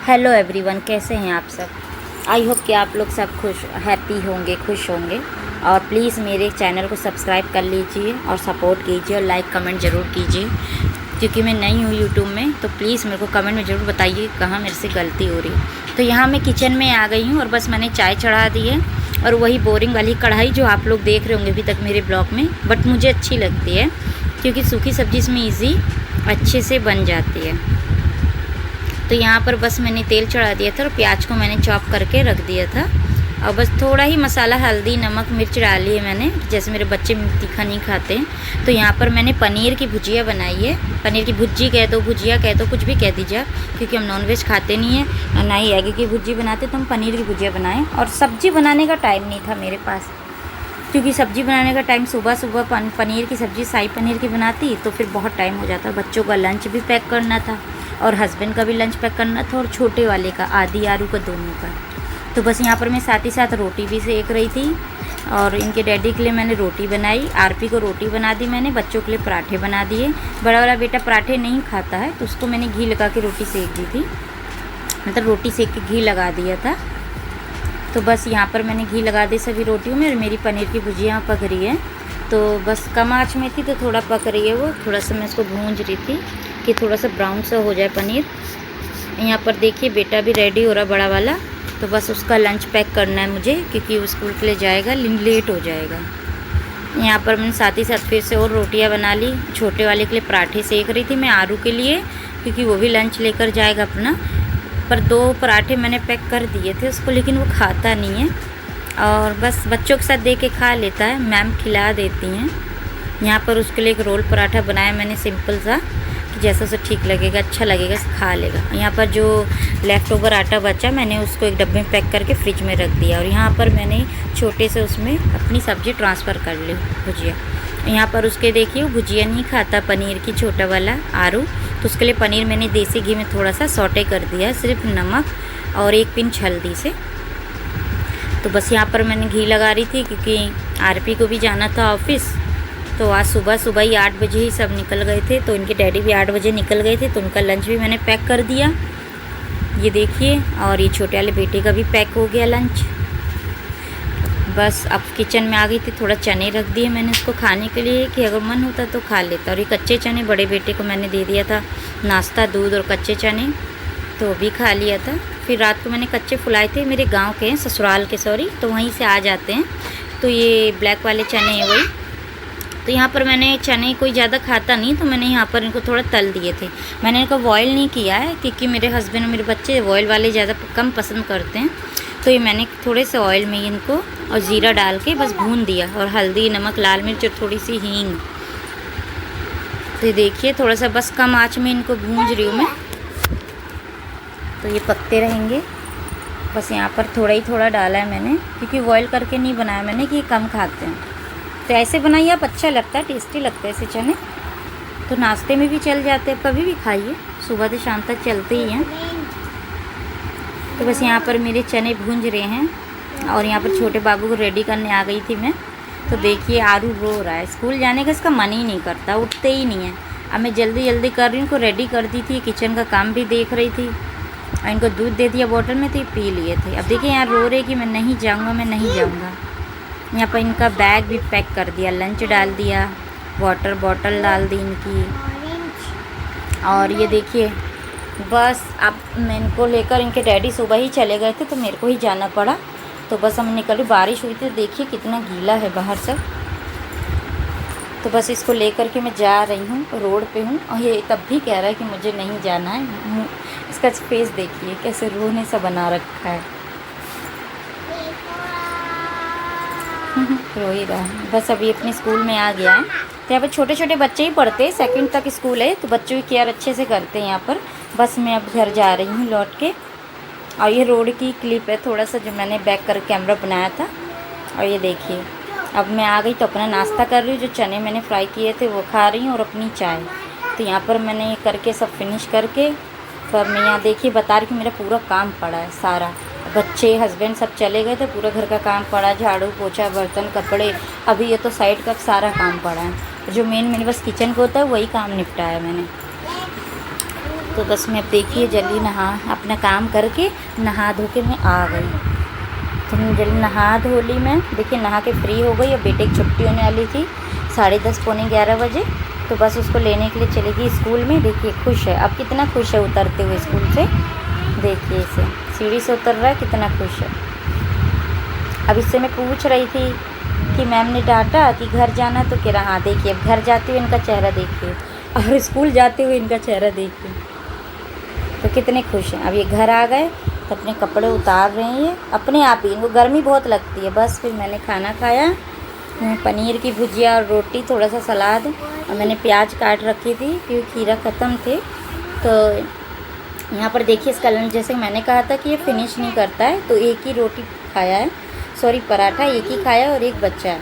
Hello everyone, कैसे हैं आप सब। आई होप कि आप लोग सब हैप्पी होंगे, खुश होंगे। और प्लीज़ मेरे चैनल को सब्सक्राइब कर लीजिए और सपोर्ट कीजिए और लाइक कमेंट ज़रूर कीजिए, क्योंकि मैं नई हूँ यूट्यूब में। तो प्लीज़ मेरे को कमेंट में ज़रूर बताइए कहाँ मेरे से गलती हो रही है। तो यहाँ मैं किचन में आ गई हूँ और बस मैंने चाय चढ़ा दी है। और वही बोरिंग वाली कढ़ाई जो आप लोग देख रहे होंगे अभी तक मेरे ब्लॉग में, बट मुझे अच्छी लगती है क्योंकि सूखी सब्ज़ी इसमें ईज़ी अच्छे से बन जाती है। तो यहाँ पर बस मैंने तेल चढ़ा दिया था और प्याज को मैंने चॉप करके रख दिया था। और बस थोड़ा ही मसाला, हल्दी, नमक, मिर्च डाली है मैंने, जैसे मेरे बच्चे तीखा नहीं खाते हैं। तो यहाँ पर मैंने पनीर की भुजिया बनाई है। पनीर की भुजी कह दो, भुजिया कह दो, कुछ भी कह दीजिए आप, क्योंकि हम नॉनवेज खाते नहीं हैं और ना ही एग की भुजी बनाते, तो हम पनीर की भुजिया बनाएं। और सब्ज़ी बनाने का टाइम नहीं था मेरे पास, क्योंकि सब्ज़ी बनाने का टाइम सुबह सुबह पनीर की सब्ज़ी, शाही पनीर की बनाती तो फिर बहुत टाइम हो जाता। बच्चों का लंच भी पैक करना था और हस्बैंड का भी लंच पैक करना था और छोटे वाले का, आदि आरू का, दोनों का। तो बस यहाँ पर मैं साथ ही साथ रोटी भी सेक रही थी। और इनके डैडी के लिए मैंने रोटी बनाई, आरपी को रोटी बना दी मैंने, बच्चों के लिए पराठे बना दिए। बड़ा वाला बेटा पराठे नहीं खाता है तो उसको मैंने घी लगा के रोटी सेक दी थी, मतलब रोटी सेक के घी लगा दिया था। तो बस यहाँ पर मैंने घी लगा दी सभी रोटियों में। और मेरी पनीर की भुजिया यहाँ पक रही है, तो बस कम आँच में थी तो थोड़ा पक रही है वो। थोड़ा सा मैं इसको भूंज रही थी कि थोड़ा सा ब्राउन सा हो जाए पनीर। यहाँ पर देखिए बेटा भी रेडी हो रहा, बड़ा वाला। तो बस उसका लंच पैक करना है मुझे, क्योंकि वो स्कूल के लिए जाएगा, लेट हो जाएगा। यहाँ पर मैंने साथ ही साथ फिर से और रोटियाँ बना ली। छोटे वाले के लिए पराठे सेक रही थी मैं, आरू के लिए, क्योंकि वो भी लंच लेकर जाएगा अपना। पर 2 पराठे मैंने पैक कर दिए थे उसको, लेकिन वो खाता नहीं है और बस बच्चों के साथ दे के खा लेता है, मैम खिला देती हैं। यहाँ पर उसके लिए एक रोल पराठा बनाया मैंने, सिंपल सा, कि जैसा उसे ठीक लगेगा, अच्छा लगेगा, खा लेगा। यहाँ पर जो लेफ़्ट ओवर आटा बचा मैंने उसको एक डब्बे में पैक करके फ्रिज में रख दिया। और यहाँ पर मैंने छोटे से उसमें अपनी सब्ज़ी ट्रांसफ़र कर ली, भुजिया। यहाँ पर उसके देखिए वो भुजिया नहीं खाता पनीर की, छोटा वाला आरू। तो उसके लिए पनीर मैंने देसी घी में थोड़ा सा सौटे कर दिया, सिर्फ नमक और 1 पिंच हल्दी से। तो बस यहाँ पर मैंने घी लगा रही थी, क्योंकि आरपी को भी जाना था ऑफिस। तो आज सुबह सुबह ही 8 बजे ही सब निकल गए थे, तो इनके डैडी भी 8 बजे निकल गए थे, तो उनका लंच भी मैंने पैक कर दिया, ये देखिए। और ये छोटे वाले बेटे का भी पैक हो गया लंच। बस अब किचन में आ गई थी, थोड़ा चने रख दिए मैंने उसको खाने के लिए, कि अगर मन होता तो खा लेता। और ये कच्चे चने बड़े बेटे को मैंने दे दिया था, नाश्ता, दूध और कच्चे चने, तो वो भी खा लिया था। फिर रात को मैंने कच्चे फुलाए थे, मेरे गांव के हैं, ससुराल के, सॉरी, तो वहीं से आ जाते हैं। तो ये ब्लैक वाले चने हैं वही। तो यहाँ पर मैंने चने कोई ज़्यादा खाता नहीं, तो मैंने यहाँ पर इनको थोड़ा तल दिए थे। मैंने इनको बॉयल नहीं किया है, क्योंकि मेरे हस्बैंड और मेरे बच्चे बॉयल वाले ज़्यादा कम पसंद करते हैं। तो ये मैंने थोड़े से ऑयल में इनको और ज़ीरा डाल के बस भून दिया, और हल्दी, नमक, लाल मिर्च और थोड़ी सी हींग। तो ये देखिए थोड़ा सा बस कम आँच में इनको भूंज रही हूँ मैं, तो ये पकते रहेंगे। बस यहाँ पर थोड़ा ही थोड़ा डाला है मैंने, क्योंकि बॉयल करके नहीं बनाया मैंने, कि ये कम खाते हैं। तो ऐसे बनाइए आप, अच्छा लगता है, टेस्टी लगता है ऐसे चने। तो नाश्ते में भी चल जाते हैं, कभी भी खाइए, सुबह से शाम तक चलते ही हैं। तो बस यहाँ पर मेरे चने भूंज रहे हैं और यहाँ पर छोटे बाबू को रेडी करने आ गई थी मैं। तो देखिए आरू रो रहा है, स्कूल जाने का इसका मन ही नहीं करता, उठते ही नहीं है। अब मैं जल्दी जल्दी कर रही हूँ, को रेडी कर दी थी, किचन का काम भी देख रही थी, और इनको दूध दे दिया बॉटल में, तो ये पी लिए थे। अब देखिए यहाँ रो रहे कि मैं नहीं जाऊँगा, मैं नहीं जाऊँगा। यहाँ पर इनका बैग भी पैक कर दिया, लंच डाल दिया, वाटर बॉटल डाल दी इनकी। और ये देखिए बस अब मैं इनको लेकर, इनके डैडी सुबह ही चले गए थे तो मेरे को ही जाना पड़ा। तो बस हम निकली, बारिश हुई थी, तो देखिए कितना गीला है बाहर से। तो बस इसको लेकर के मैं जा रही हूँ, रोड पे हूँ, और ये तब भी कह रहा है कि मुझे नहीं जाना है। इसका फेस देखिए कैसे रोने सा बना रखा है, रो ही रहा है। बस अभी अपने स्कूल में आ गया है। तो यहाँ पर छोटे छोटे बच्चे ही पढ़ते हैं, 2nd तक स्कूल है, तो बच्चों की केयर अच्छे से करते हैं यहाँ पर। बस मैं अब घर जा रही हूँ लौट के। और ये रोड की क्लिप है थोड़ा सा, जो मैंने बैक कर कैमरा बनाया था। और ये देखिए अब मैं आ गई, तो अपना नाश्ता कर रही हूँ, जो चने मैंने फ्राई किए थे वो खा रही हूँ, और अपनी चाय। तो यहाँ पर मैंने ये करके सब फिनिश करके, पर मैं यहाँ देखिए बता रही कि मेरा पूरा काम पड़ा है सारा। बच्चे, हस्बैंड सब चले गए थे, पूरा घर का काम पड़ा, झाड़ू पोछा, बर्तन, कपड़े। अभी ये तो साइड का सारा काम पड़ा है, जो मेन मेरे बस किचन को होता है वही काम निपटाया मैंने। तो बस मैं अब देखिए जल्दी अपना काम करके नहा धो के मैं आ गई। तो मैं जल्दी नहा धो ली, मैं देखिए नहा के फ्री हो गई। और बेटे की छुट्टी होने वाली थी 10:30 पौने 11 बजे, तो बस उसको लेने के लिए चली गई स्कूल में। देखिए खुश है, अब कितना खुश है उतरते हुए स्कूल से। देखिए इसे सीढ़ी से उतर रहा है, कितना खुश है। अब इससे मैं पूछ रही थी कि मैम ने डांटा कि घर जाना, तो कह रहा हाँ। देखिए अब घर जाते हुए इनका चेहरा देखिए और स्कूल जाते हुए इनका चेहरा देखिए, तो कितने खुश हैं। अब ये घर आ गए तो अपने कपड़े उतार रहे हैं ये अपने आप ही। इनको गर्मी बहुत लगती है। बस फिर मैंने खाना खाया, पनीर की भुजिया और रोटी, थोड़ा सा सलाद, और मैंने प्याज काट रखी थी क्योंकि खीरा ख़त्म थे। तो यहाँ पर देखिए इसका लंच, जैसे मैंने कहा था कि ये फिनिश नहीं करता है, तो एक ही रोटी खाया है, सॉरी पराठा एक ही खाया और एक बच्चा है।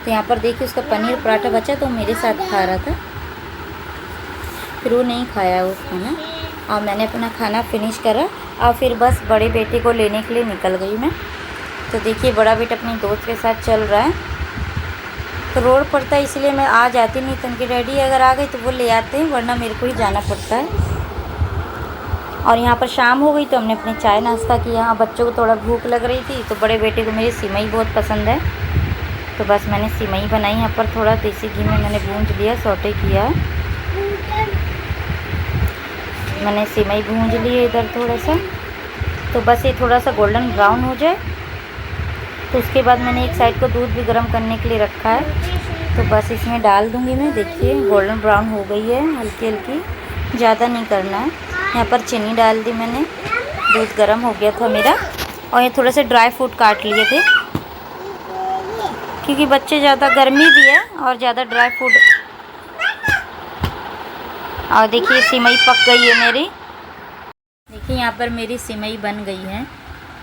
तो यहाँ पर देखिए उसका पनीर पराठा बचा तो मेरे साथ खा रहा था, फिर वो नहीं खाया वो खाना। और मैंने अपना खाना फिनिश करा और फिर बस बड़े बेटे को लेने के लिए निकल गई मैं। तो देखिए बड़ा बेटा अपने दोस्त के साथ चल रहा है, तो रोड पड़ता है इसलिए मैं आ जाती नहीं। तो उनके डैडी अगर आ गए तो वो ले आते हैं, वरना मेरे को ही जाना पड़ता है। और यहाँ पर शाम हो गई तो हमने अपने चाय नाश्ता किया। हाँ, बच्चों को थोड़ा भूख लग रही थी, तो बड़े बेटे को मेरी सिमई बहुत पसंद है, तो बस मैंने सिमई बनाई। यहाँ पर थोड़ा देसी घी में मैंने भूंज लिया, सौटे किया, मैंने सिमई भूंज ली है इधर थोड़ा सा। तो बस ये थोड़ा सा गोल्डन ब्राउन हो जाए, तो उसके बाद मैंने एक साइड को दूध भी गर्म करने के लिए रखा है, तो बस इसमें डाल दूँगी मैं। देखिए गोल्डन ब्राउन हो गई है, हल्की हल्की, ज़्यादा नहीं करना है। यहाँ पर चीनी डाल दी मैंने, दूध गर्म हो गया था मेरा। और ये थोड़े से ड्राई फ्रूट काट लिए थे क्योंकि बच्चे ज़्यादा गर्मी भी है और ज़्यादा ड्राई फ्रूट। और देखिए सिमई पक गई है मेरी। देखिए यहाँ पर मेरी सिमई बन गई है।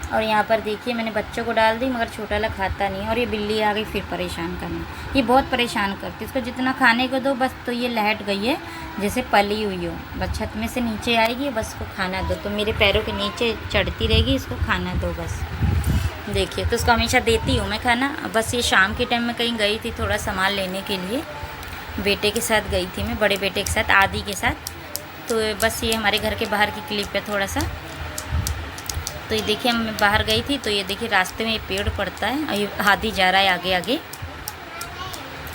और यहाँ पर देखिए मैंने बच्चों को डाल दी, मगर छोटा वाला खाता नहीं है। और ये बिल्ली आ गई फिर परेशान करना, ये बहुत परेशान करती है। इसको जितना खाने को दो बस, तो ये लहट गई है जैसे पली हुई हो। बस छत में से नीचे आएगी, बस इसको खाना दो, तो मेरे पैरों के नीचे चढ़ती रहेगी, इसको खाना दो बस। देखिए तो उसको हमेशा देती हूँ मैं खाना। बस ये शाम के टाइम में कहीं गई थी थोड़ा सामान लेने के लिए, बेटे के साथ गई थी मैं, बड़े बेटे के साथ, आदि के साथ। तो बस ये हमारे घर के बाहर की क्लिप है थोड़ा सा। तो ये देखिए मैं बाहर गई थी, तो ये देखिए रास्ते में ये पेड़ पड़ता है और ये हाथी जा रहा है आगे आगे।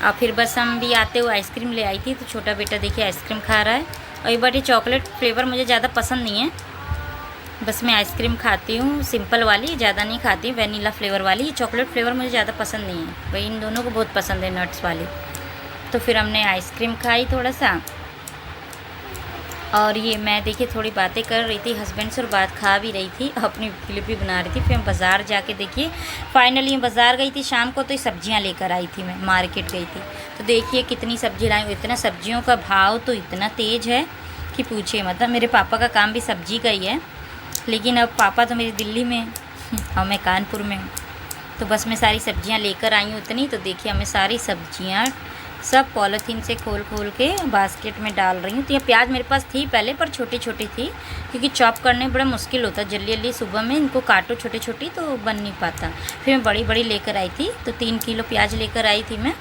और फिर बस हम भी आते हुए आइसक्रीम ले आई थी, तो छोटा बेटा देखिए आइसक्रीम खा रहा है। और ये बड़ी चॉकलेट फ्लेवर मुझे ज़्यादा पसंद नहीं है, बस मैं आइसक्रीम खाती हूँ सिंपल वाली, ज़्यादा नहीं खाती हूँ वैनिला फ्लेवर वाली। ये चॉकलेट फ्लेवर मुझे ज़्यादा पसंद नहीं है, भाई इन दोनों को बहुत पसंद है नट्स वाली। तो फिर हमने आइसक्रीम खाई थोड़ा सा। और ये मैं देखिए थोड़ी बातें कर रही थी हस्बैंड से और बात खा भी रही थी, अपनी क्लिप भी बना रही थी। फिर मैं बाज़ार जाके देखिए फाइनली मैं बाज़ार गई थी शाम को, तो ये सब्जियां लेकर आई थी, मैं मार्केट गई थी। तो देखिए कितनी सब्जी लाई, इतना सब्जियों का भाव तो इतना तेज़ है कि पूछिए मतलब। मेरे पापा का काम भी सब्जी का ही है, लेकिन अब पापा तो मेरी दिल्ली में और मैं कानपुर में हूँ। तो बस मैं सारी सब्जियाँ लेकर आई हूँ उतनी। तो देखिए हमें सारी सब्जियाँ सब पॉलीथीन से खोल खोल के बास्केट में डाल रही हूँ। तो ये प्याज मेरे पास थी पहले, पर छोटी छोटी थी, क्योंकि चॉप करने में बड़ा मुश्किल होता है। जल्दी जल्दी सुबह में इनको काटो छोटी छोटी तो बन नहीं पाता। फिर मैं बड़ी बड़ी लेकर आई थी, तो 3 किलो प्याज लेकर आई थी मैं।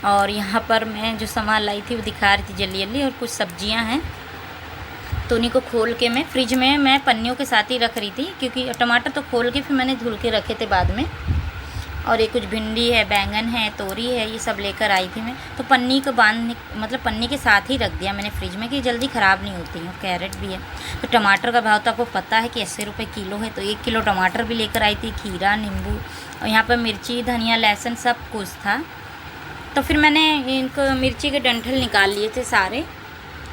और यहाँ पर मैं जो सामान लाई थी वो दिखा रही थी जल्दी जल्दी। और कुछ सब्जियाँ हैं तो उन्हीं को खोल के मैं फ्रिज में मैं पन्नियों के साथ ही रख रही थी, क्योंकि टमाटर तो खोल के फिर मैंने धुल के रखे थे बाद में। और ये कुछ भिंडी है, बैंगन है, तोरी है, ये सब लेकर आई थी मैं। तो पन्नी को बांध मतलब पन्नी के साथ ही रख दिया मैंने फ्रिज में कि जल्दी ख़राब नहीं होती है। कैरेट भी है। तो टमाटर का भाव तो आपको पता है कि 80 रुपये किलो है, तो 1 किलो टमाटर भी लेकर आई थी, खीरा, नींबू, और यहाँ पर मिर्ची, धनिया, लहसुन सब कुछ था। तो फिर मैंने इनको मिर्ची के डंठल निकाल लिए थे सारे,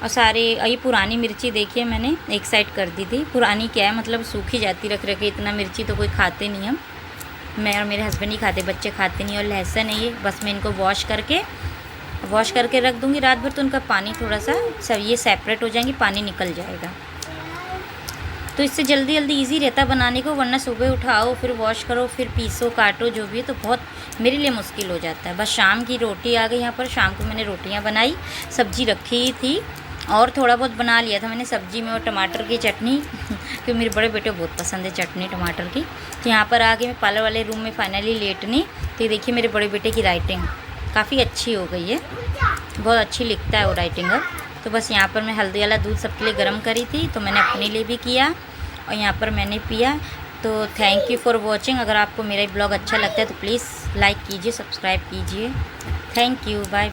और सारे ये पुरानी मिर्ची देखिए मैंने एक साइड कर दी थी। पुरानी क्या है मतलब सूखी जाती रख रखे, इतना मिर्ची तो कोई खाते नहीं हम, मैं और मेरे हस्बैंड ही खाते, बच्चे खाते नहीं। और लहसुन है ये, बस मैं इनको वॉश करके रख दूँगी रात भर, तो उनका पानी थोड़ा सा सब ये सेपरेट हो जाएंगे, पानी निकल जाएगा। तो इससे जल्दी जल्दी इजी रहता है बनाने को, वरना सुबह उठाओ फिर वॉश करो फिर पीसो काटो जो भी है, तो बहुत मेरे लिए मुश्किल हो जाता है। बस शाम की रोटी आ गई यहाँ पर, शाम को मैंने रोटियाँ बनाई, सब्जी रखी थी और थोड़ा बहुत बना लिया था मैंने सब्जी में, और टमाटर की चटनी क्योंकि मेरे बड़े बेटे को बहुत पसंद है चटनी टमाटर की। तो यहाँ पर आके मैं पार्लर वाले रूम में फाइनली लेटनी। तो ये देखिए मेरे बड़े बेटे की राइटिंग काफ़ी अच्छी हो गई है, बहुत अच्छी लिखता है वो राइटिंग अब। तो बस यहाँ पर मैं हल्दी वाला दूध सबके लिए गर्म करी थी, तो मैंने अपने लिए भी किया और यहाँ पर मैंने पिया। तो थैंक यू फॉर वॉचिंग। अगर आपको मेरा ब्लॉग अच्छा लगता है तो प्लीज़ लाइक कीजिए, सब्सक्राइब कीजिए। Thank you, bye.